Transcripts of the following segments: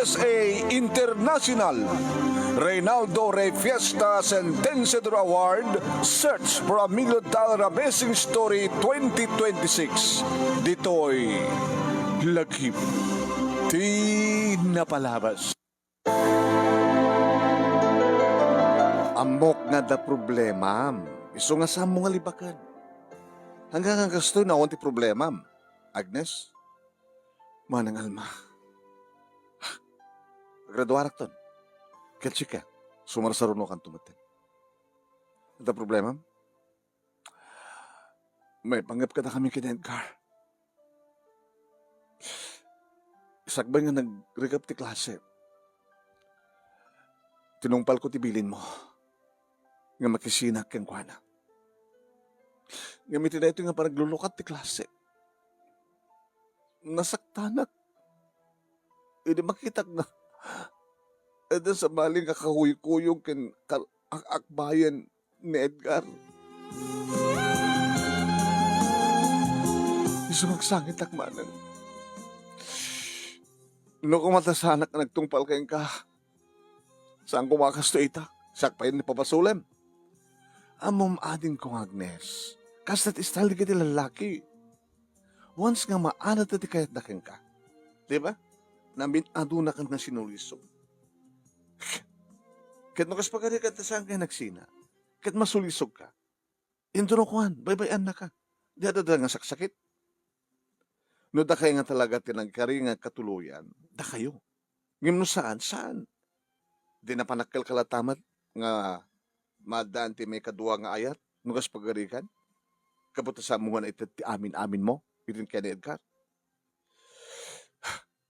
USA International Reynaldo Rey Fiesta Sentenciador Award Search for a $1 Million Amazing Story 2026. Dito'y lagip di napalabas. Amok nga da problema, iso nga sa mga libakan. Hanggang ang gusto na onti problema, Agnes, manang alma. Graduarak ton. Kaya ka, sumarsaruno kan tumatin. Ito problema? May panggap ka na kami kina Edgar. Isagbay nga nag-recap ti klase. Tinungpal ko tibilin mo. Nga makisinak kang kwana. Gamitin na ito nga parang lulukat ti klase. Nasaktanak. Hindi makitak na. Ito sa maling kakahuy-kuyong akbayan ni Edgar. Isumagsangit akmanan. No kumatasanak na nagtungpal kayong ka. Saan kumakasto ita? Sakpayin ni Papasulim. Amom adin kong Agnes. Kastat istali ka ti lalaki. Once nga maanat na ti kayat daking ka. Diba? Namin aduna ka na sinuliso. Kat makas pagkari ka saan kayo nagsina. Kat masulisog ka. Indurokuhan, baybayan na ka. Di ada nga saksakit. No da kayo nga talaga tinagkari nga katuluyan, da kayo. Ngim no saan? Saan? Di na panakal kalatamat nga madaan ti may kadua nga ayat, nugas pagarikan. Kabuta sa mga na iti amin-amin mo, itin kaya ni Edgar.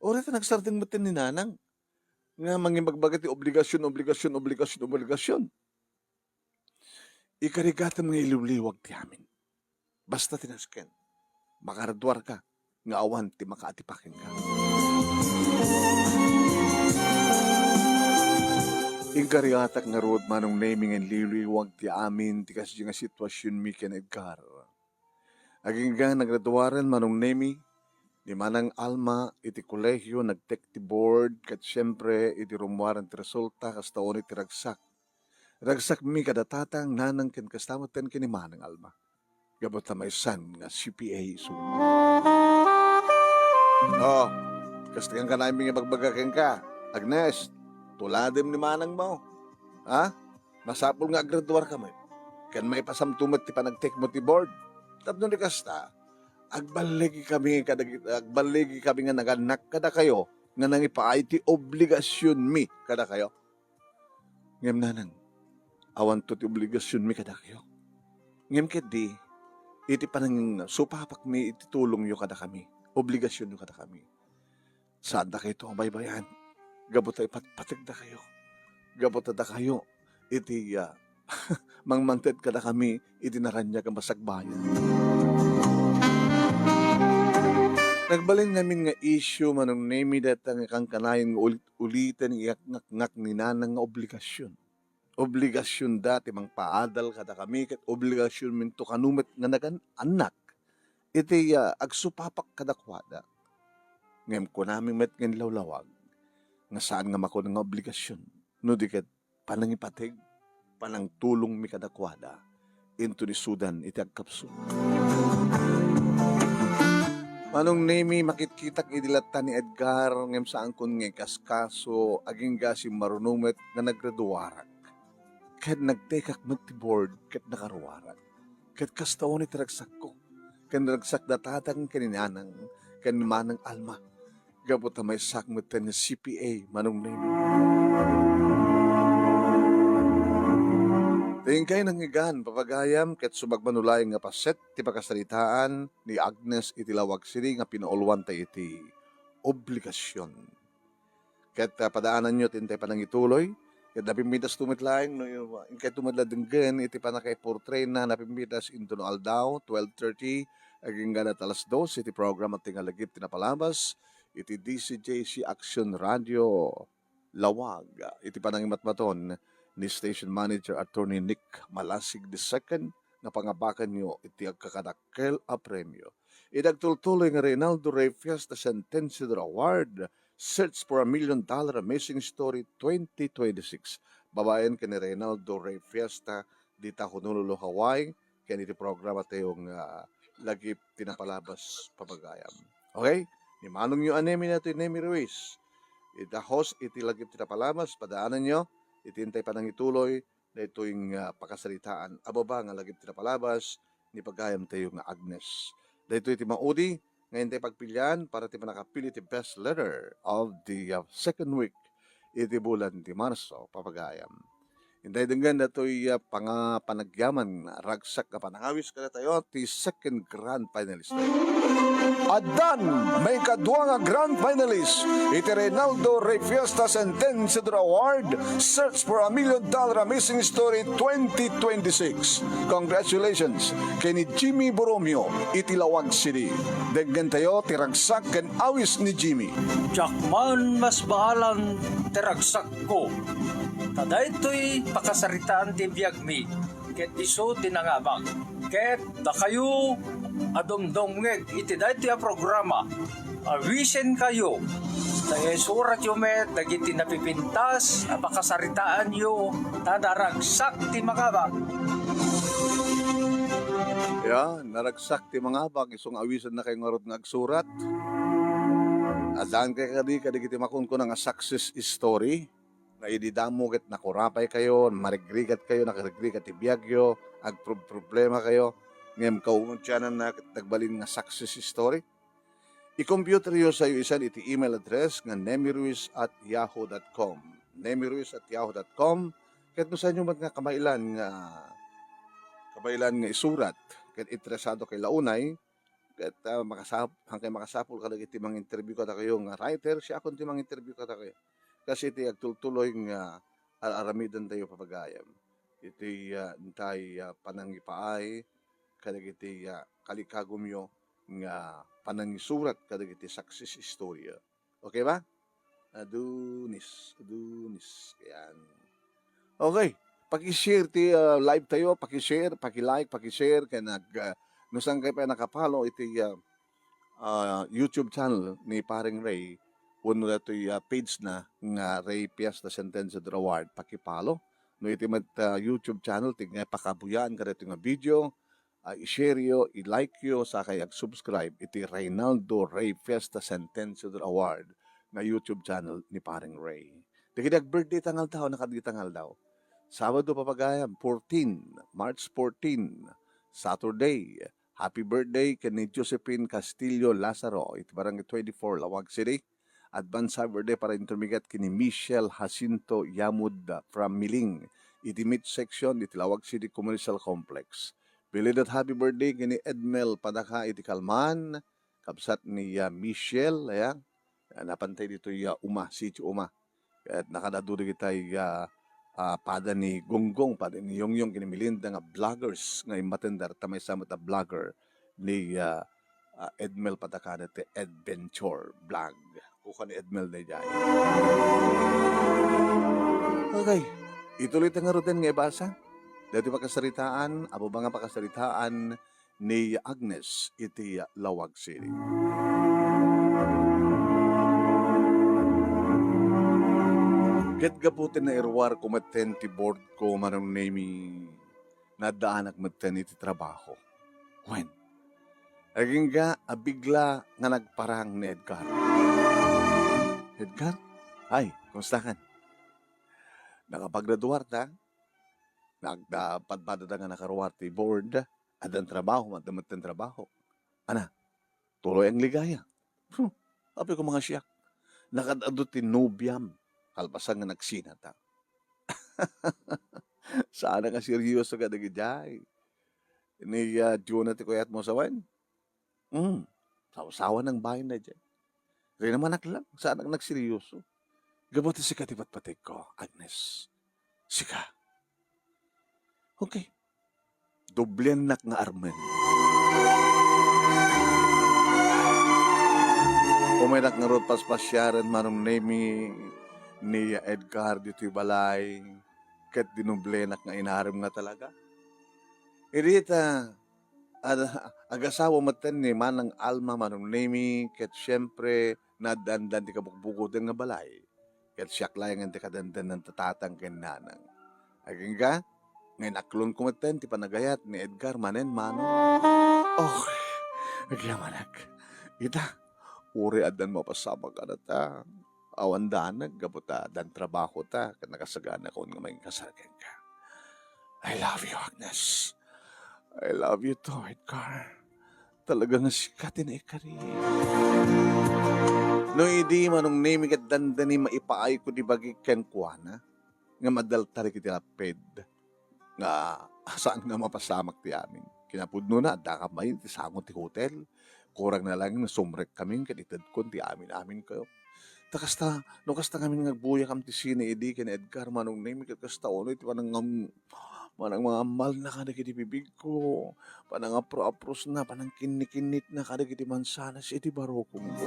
Ora ta nagsartin mo tin ni Nanang, nga mangimagbagat ti obligasyon. Ikarigatan mga iluliwag ti amin. Basta tinasken, makaradwar ka, nga awan ti makaatipakin ka. Ingkariatak nga road manong naming and liliwag ti amin ti kasi nga sitwasyon mi ken Edgar. Aging nga nagradwaran manong nami, di manang Alma iti kolehyo nagtek ti board kat siyempre iti rumuaran ti resulta kas taon iti ragsak. Ragsak mi kadatatang nanang ken kastamatan ken ni manang Alma. Gabot na may san nga CPA so. Oh, kastigan ka namin nga bagbagakin ka. Agnes, tuladim ni manang mo. Ha? Masapul nga graduar ka mo. Kan may pasamtumat ti panagtek mo ti board. Tapno ni kasta, agbaligi kami nga naganak kada kayo nga nangipaay ti obligasyon mi kada kayo. Ngem nanang, awan to ti obligasyon mi kada kayo. Ngem ket di, iti panang supapak mi iti tulong yo kada kami. Obligasyon yo kada kami. Saan da kayo ito ang baybayan? Gabot ay patpatig da kayo. Gabot da kayo. Iti mangmanted kada kami, iti naranya kang basagbayan. Nagbalin namin nga issue manong name datang kang kanayon nga ulitan iyak-ngak ni nanang nga obligasyon. Obligasyon dati mang paadal kada kami ket obligasyon minto kanumet nga nagan anak. Iti agsupapak kada kwada. Ngem ko namin met ngin lawlawag nga saan nga mako nga obligasyon. No di ket panangipatig panang tulong mi kada kwada into ni Sudan iti agkapso. Manong nemi makitkitak idilatan ni Edgar ngem saan kun nga kaskaso aging gasi marunumet nga naggraduarak. Ket nagtekak met ti board ket nakaruwarak. Ket kastaon iti ragsak ko. Ken ragsak datatang kaninanang ken manang Alma. Gabot na may sakmet ni CPA manong nemi. Tingkay nangigan papagayam ket subagmanulay nga paset ti pakasalitaan ni Agnes iti lawag siri nga pinaulwan tay iti obligasyon. Ket padaanan nyo tintay panangituloy ket napimitas tumitlaeng no inkay tumadladenggen iti panakay-portray na napimitas into no aldaw 12:30 aging ganat alas 2 iti program at tingalagip tinapalabas iti DCJC Action Radio Lawag iti panangimatmaton ni Station Manager Attorney Nick Malasig II na pangabakan nyo iti agkakadakkel a premyo. Idagtultuloy nga Reynaldo Rey Fiesta Sentenciador Award Search for $1 Million Amazing Story 2026. Babayan ka ni Reynaldo Ray Fiesta, dita Honolulu, Hawaii. Kaya iti programa tayong lagip tinapalabas pamagayam. Okay? Ni manong yung anemi natin, Nemi Ruiz. Ita host, iti lagip tinapalabas, padaanan nyo, itintay pa nang ituloy, na ito yung pakasalitaan. Ababa nga lagip tinapalabas, ni pagayam tayo nga Agnes. Dito iti maudi, ngayon tayo pagpilian para tayo nakapili iti best letter of the second week, iti bulan ti Marso, papagayam. Hinday dengan na ito'y panagyaman, ragsak na panangawis ka na tayo, ti second grand finalist. Adan, may kadwa nga grand finalist, iti Reynaldo Ray Fiesta Sentenciador Award, Search for $1 Million Amazing Story 2026. Congratulations kay ni Jimmy Boromio, iti Lawag City. Daggan tayo, tiragsak ken awis ni Jimmy. Jakman mas bahalang teragsak ko. Taday to'y pakasaritaan ti biyag mi. Ket iso tinangabang. Ket da kayo adomdomngeg iti dahi ti a programa. Awisen kayo. Dahil surat yo met, dagiti napipintas, pakasaritaan yo, tadaragsak ti makabang. Naragsak ti mga bag, isong awisan na kayong marot nga agsurat. Adaan kay kadikiti makunko nga success story, na ididamo ket nakurapay kayo, marigrigat kayo, nakarigrigat ti biyagyo, problema kayo, ngem kauntyanan na tagbalin nga success story. I-computer yo sa iyo isan iti email address nga nemiruiz@yahoo.com. nemiruiz@yahoo.com. Ket no sa inyo man nga kamailan nga isurat, ket interesado kay launay, ket makasapul ka iti mga interview ka kayo nga writer, siya akong ti mga interview ka kayo. Kasi iti agtultuloy nga aramidan tayo papagayam. Iti intay panangipaay, kadag iti kalikagumyo nga panangisurat kadag iti success story. Okay ba? Adunis. Yan. Okay. Paki-share ti live tayo, paki-share, paki-like, paki-share kay nusang kayo pa nakapalo iti YouTube channel ni Paring Ray. Puno na ito page na nga Ray Fiesta Sentenciador Award, pakipalo. No iti YouTube channel, tingay pakabuyaan ka ito nga video, i-share yo, i-like yo, sakay ag-subscribe, iti Reynaldo Ray Fiesta Sentenciador Award nga YouTube channel ni Paring Ray. Dikidag birthday tangal daw, nakaditangal daw. Sabado papagayam, March 14, Saturday. Happy birthday kay ni Josephine Castillo Lazaro, iti barangay 24, Lawag City. Advance birthday para intermigat kini Michelle Jacinto Yamud from Miling, iti mid section iti Lawag City Commercial Complex. Belated happy birthday kini Edmel Padaka iti Kalman, kabsat ni Michelle, napantay dito Sitio Uma. At nakadadudo kita pada ni Gonggong, pada ni Yongyong kini Melinda nga vloggers nga imatendar tamay samot na vlogger ni Edmel Padaka iti Adventure Vlog. Kuha ni Edmel na dyan. Okay. Ituloy nga rutin nga ibasa. Dito pakasaritaan, abo ba nga pakasaritaan ni Agnes iti Lawag City. Ket gaputin na irwar kumaten ti board ko manong nami nadaanak maten iti trabaho. When? Aging ga abigla nga nagparang ni Edgar. Edgar? Ay, kumusta ka? Nakapaggraduar ta? Nagdapadpada nga nakaruar ti board at ang trabaho, madamat ang trabaho. Ana, tuloy ang ligaya. Sabi ko mga siya, nakadado ti nobyam, kalpasan nga nagsinata. Sana ka seryoso ka nagijay. Ni Juna ti kuyat mo sawan? Sausawan ng bayan na dyan. Rin naman lang, saan ang nagseryoso? Gabuti si katipat-patik ko, Agnes. Sika. Okay. Doblen nak nga armen. Uminak nga rod paspasyaran manong nemi ni Edgar dito balay. Kat dinublenak nga inaharem nga talaga. Irita, agasawa matan ni manang Alma manong nemi. Kat syempre, nadandan ti kabukbukutin nga balay. Ket siyak layangan ti kadandan ng tatatang ken nanang. Aging ka, ngayon aklon kumeten ti panagayat ni Edgar manen mano. Oh, agyamanag. Ita, uri adan mapasama ka na ta. Awan danag, gabuta, dan trabaho ta, kat nakasagana ko nga may kasargan ka. I love you, Agnes. I love you too, Edgar. Talaga nga sikatin ay kari. No, hindi manong name kat dandani maipaay ko di bagi ken kuana. Nga madaltari kiti laped. Nga saan nga mapasamak ti amin. Kinapudno na, da kamay ti sangot ti hotel. Kurang na lang na sumrek kami kanitad kon ti amin kayo. Takasta, no kasta kami nagbuya kam ti sine idi ken Edgar manong name kat kasta uno iti manang mga amal na kada kiti bibig ko. Panang apro-apros na, panang kinikinit na kada kiti mansanas iti barokong ko.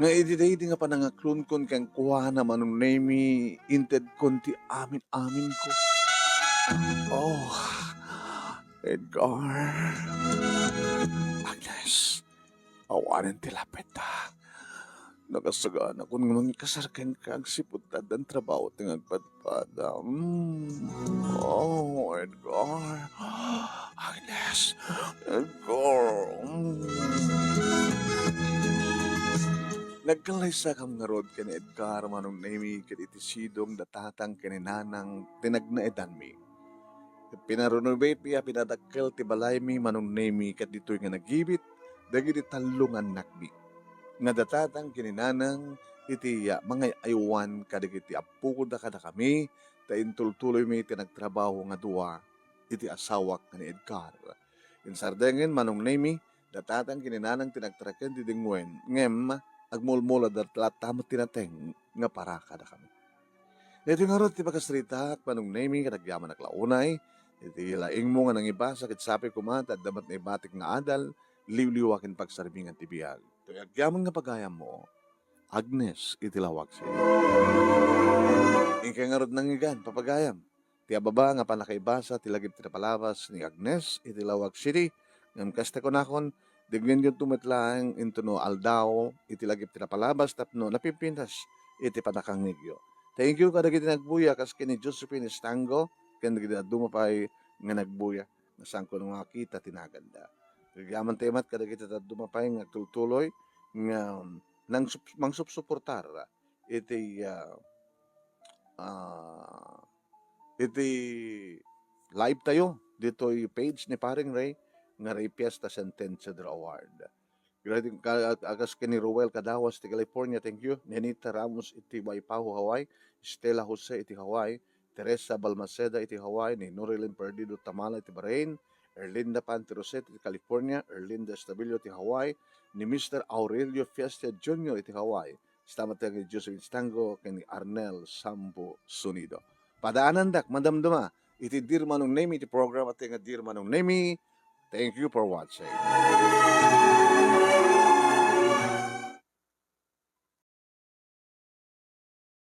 Nga iti nga panangaklon kon kang kuha na manong name inted kon ti amin ko. Oh, Edgar. Agnes, awanan ti lapit ta. Nakasagaan ako ng mga kasarkan ka ang siputad ang trabaho ting agpadpada. Oh, Edgar. Agnes, Edgar. Nagkalaysa kam nga rod ka ni Edgar manong naimi kat itisidong datatang kaninanang tinagnaedan mi. Pinarenovate miya pinadakkel ti balay mi manong naimi kat dito'y nga nagibit dagiti talungan nakbi. Nga datatang kininanang iti mga aywan kadagiti apu da kada kami ta intultuloy mi iti nagtrabaho nga duwa iti asawak ni Edgar. Insardengen manong naimi datatang kininanang tinagtraken ti dingwen ngem agmulmula datlat tamot tinateng nga para kada kami. Ito nga ron ti pagkasritak manong naimi kadagyaman naklaunay iti laing mo nga nangibasa ket sapi kumata damat na ibatik nga adal liwliwakin pagsarbingan ti biyag. Agyaman nga pagayam mo, Agnes, itilawag siya. Ingkay nga rod nangigan, papagayam. Ti ababa nga panakaibasa, tilagip ti napalabas ni Agnes, itilawag siya. Ngam kasta ko nakon, dignan yung tumitlang into no aldao, itilagip ti napalabas, tapno napipintas, iti panakangigyo. Thank you kadagiti nagbuya, kas kini Josephine Estango, kadagiti na dumapay nga nagbuya, nasang ko nung makita tinaganda. Yaman temat kadagiti na dumapay nga tultuloy, nga nang mangsupsuportar iti live tayo dito'y page ni Paring Ray nga Ray Fiesta Sentencia Award. Grabe agas kini Ruel Kadawas ti California, thank you. Nenita Ramos iti Waipahu, Hawaii. Stella Jose iti Hawaii. Teresa Balmaceda iti Hawaii. Ni Norilyn Perdido Tamala iti Bahrain. Erlinda Pantiroset iti California. Erlinda Estabilio iti Hawaii. Ni Mr. Aurelio Fiesta Jr. iti Hawaii. Stamat ni Joseph Stango kay ni Arnel Sambo Sunido. Padaanan dak, madamdama. Iti Dirmanong Nemi iti program at nga Dirmanong Nemi. Thank you for watching.